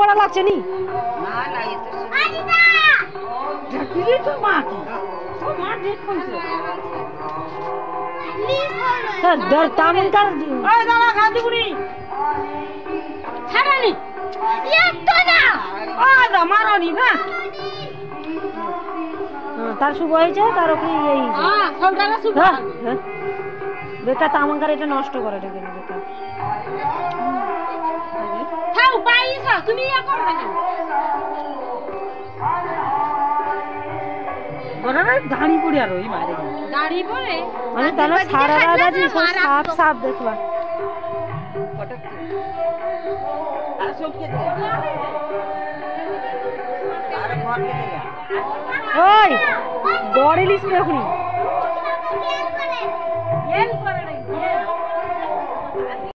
বড় লাগছে নি না না এই তো কি তো মা কি ও মা দেখুন স্যার দর তামনকার ওই দাঁড়া গান্ধী বুড়ি ছাড়ানি এত না ও দা মারনি না তার শুভ হয়েছে তার ওখানে এই হ্যাঁ সবটারা শুভ হ্যাঁ বেটা তামনকার এটা নষ্ট করে দেবে না বেটা থাও পাইছা তুমি ইয়া করো না ওরে দাড়ি পড়ে আর ওই মারে দাড়ি পড়ে মানে তাহলে সারা রাত সাপ সাপ দেখবা পটক আর সবকে দে আর ঘরকে দে ওই দড়িলিস না এখনি